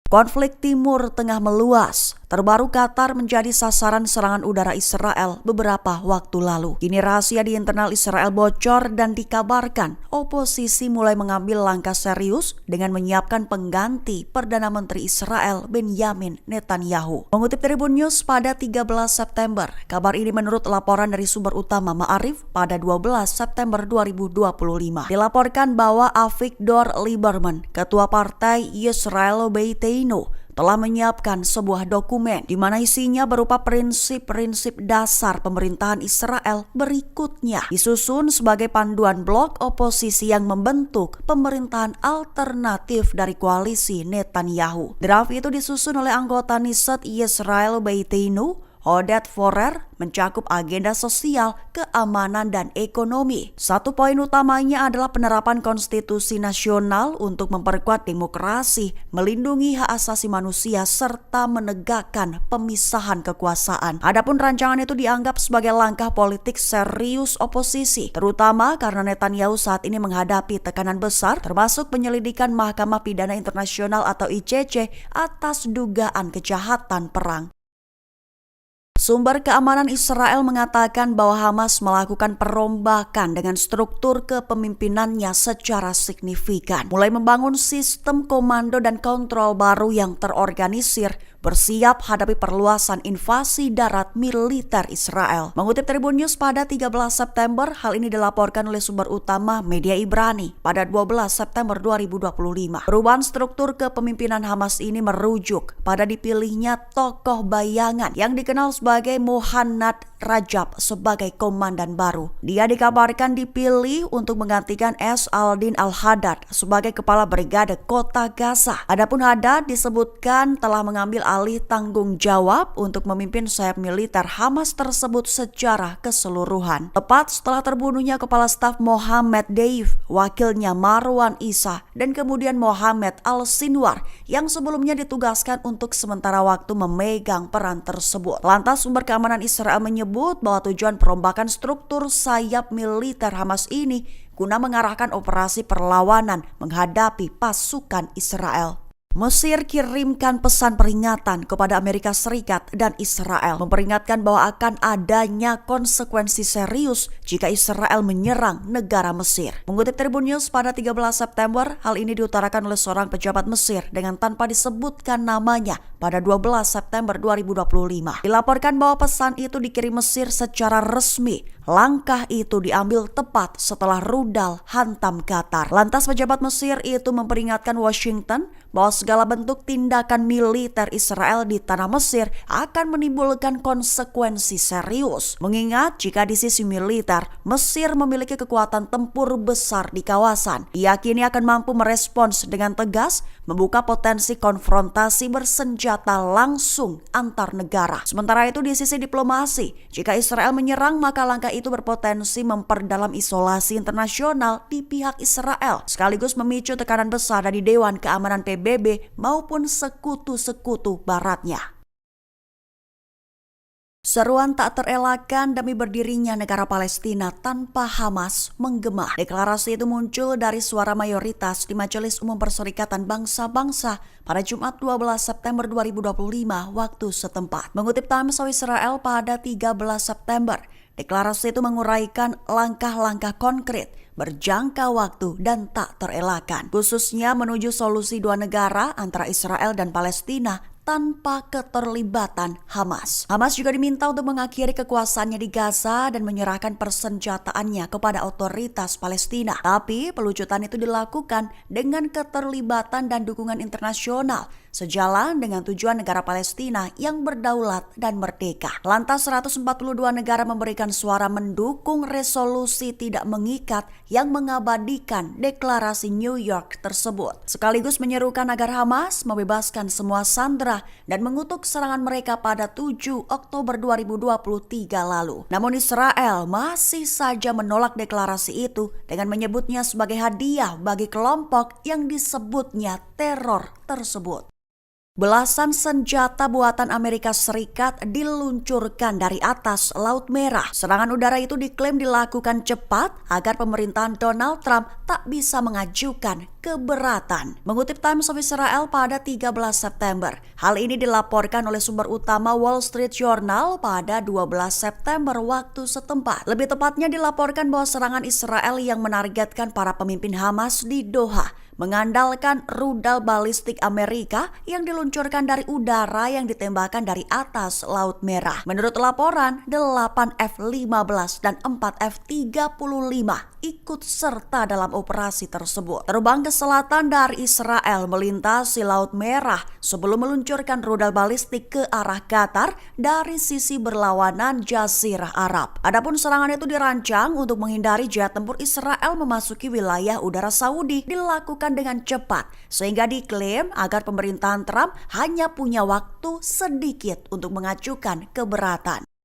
Konflik Timur Tengah meluas. Terbaru Qatar menjadi sasaran serangan udara Israel beberapa waktu lalu. Kini rahasia di internal Israel bocor dan dikabarkan oposisi mulai mengambil langkah serius dengan menyiapkan pengganti Perdana Menteri Israel Benjamin Netanyahu. Mengutip Tribun News pada 13 September, kabar ini menurut laporan dari sumber utama Ma'arif pada 12 September 2025. Dilaporkan bahwa Avigdor Lieberman, ketua partai Yisrael Beiteinu, telah menyiapkan sebuah dokumen di mana isinya berupa prinsip-prinsip dasar pemerintahan Israel berikutnya, disusun sebagai panduan blok oposisi yang membentuk pemerintahan alternatif dari koalisi Netanyahu. Draft itu disusun oleh anggota Knesset Yisrael Beiteinu, Oded Forer, mencakup agenda sosial, keamanan, dan ekonomi. Satu poin utamanya adalah penerapan konstitusi nasional untuk memperkuat demokrasi, melindungi hak asasi manusia, serta menegakkan pemisahan kekuasaan. Adapun rancangan itu dianggap sebagai langkah politik serius oposisi, terutama karena Netanyahu saat ini menghadapi tekanan besar, termasuk penyelidikan Mahkamah Pidana Internasional atau ICC atas dugaan kejahatan perang. Sumber keamanan Israel mengatakan bahwa Hamas melakukan perombakan dengan struktur kepemimpinannya secara signifikan, mulai membangun sistem komando dan kontrol baru yang terorganisir, bersiap hadapi perluasan invasi darat militer Israel. Mengutip Tribun News pada 13 September, hal ini dilaporkan oleh sumber utama media Ibrani pada 12 September 2025. Perubahan struktur kepemimpinan Hamas ini merujuk pada dipilihnya tokoh bayangan yang dikenal sebagai Muhannad Rajab sebagai komandan baru. Dia dikabarkan dipilih untuk menggantikan Al-Din Al-Haddad sebagai kepala brigade kota Gaza. Adapun Haddad disebutkan telah mengambil alih tanggung jawab untuk memimpin sayap militer Hamas tersebut secara keseluruhan. Tepat setelah terbunuhnya kepala staf Mohammed Deif, wakilnya Marwan Isa, dan kemudian Mohammed Al-Sinwar yang sebelumnya ditugaskan untuk sementara waktu memegang peran tersebut. Lantas sumber keamanan Israel menyebut bahwa tujuan perombakan struktur sayap militer Hamas ini guna mengarahkan operasi perlawanan menghadapi pasukan Israel. Mesir kirimkan pesan peringatan kepada Amerika Serikat dan Israel, memperingatkan bahwa akan adanya konsekuensi serius jika Israel menyerang negara Mesir. Mengutip Tribun News pada 13 September, hal ini diutarakan oleh seorang pejabat Mesir dengan tanpa disebutkan namanya pada 12 September 2025. Dilaporkan bahwa pesan itu dikirim Mesir secara resmi. Langkah itu diambil tepat setelah rudal hantam Qatar. Lantas pejabat Mesir itu memperingatkan Washington bahwa segala bentuk tindakan militer Israel di tanah Mesir akan menimbulkan konsekuensi serius. Mengingat jika di sisi militer, Mesir memiliki kekuatan tempur besar di kawasan, diyakini akan mampu merespons dengan tegas, membuka potensi konfrontasi bersenjata langsung antar negara. Sementara itu di sisi diplomasi, jika Israel menyerang maka langkah itu berpotensi memperdalam isolasi internasional di pihak Israel, sekaligus memicu tekanan besar dari Dewan Keamanan PBB maupun sekutu-sekutu baratnya. Seruan tak terelakkan demi berdirinya negara Palestina tanpa Hamas menggema. Deklarasi itu muncul dari suara mayoritas di Majelis Umum Perserikatan Bangsa-Bangsa pada Jumat 12 September 2025 waktu setempat. Mengutip Times of Israel pada 13 September, deklarasi itu menguraikan langkah-langkah konkret, berjangka waktu dan tak terelakkan, khususnya menuju solusi dua negara antara Israel dan Palestina tanpa keterlibatan Hamas. Hamas juga diminta untuk mengakhiri kekuasaannya di Gaza dan menyerahkan persenjataannya kepada otoritas Palestina. Tapi pelucutan itu dilakukan dengan keterlibatan dan dukungan internasional, sejalan dengan tujuan negara Palestina yang berdaulat dan merdeka. Lantas 142 negara memberikan suara mendukung resolusi tidak mengikat yang mengabadikan deklarasi New York tersebut, sekaligus menyerukan agar Hamas membebaskan semua sandera dan mengutuk serangan mereka pada 7 Oktober 2023 lalu. Namun Israel masih saja menolak deklarasi itu dengan menyebutnya sebagai hadiah bagi kelompok yang disebutnya teror tersebut. Belasan senjata buatan Amerika Serikat diluncurkan dari atas Laut Merah. Serangan udara itu diklaim dilakukan cepat agar pemerintahan Donald Trump tak bisa mengajukan keberatan. Mengutip Times of Israel pada 13 September, hal ini dilaporkan oleh sumber utama Wall Street Journal pada 12 September waktu setempat. Lebih tepatnya dilaporkan bahwa serangan Israel yang menargetkan para pemimpin Hamas di Doha mengandalkan rudal balistik Amerika yang diluncurkan dari udara yang ditembakkan dari atas Laut Merah. Menurut laporan, 8 F-15 dan 4 F-35 ikut serta dalam operasi tersebut. Terbang ke selatan dari Israel melintasi Laut Merah sebelum meluncurkan rudal balistik ke arah Qatar dari sisi berlawanan Jazirah Arab. Adapun serangan itu dirancang untuk menghindari jet tempur Israel memasuki wilayah udara Saudi dilakukan dengan cepat, sehingga diklaim agar pemerintahan Trump hanya punya waktu sedikit untuk mengajukan keberatan.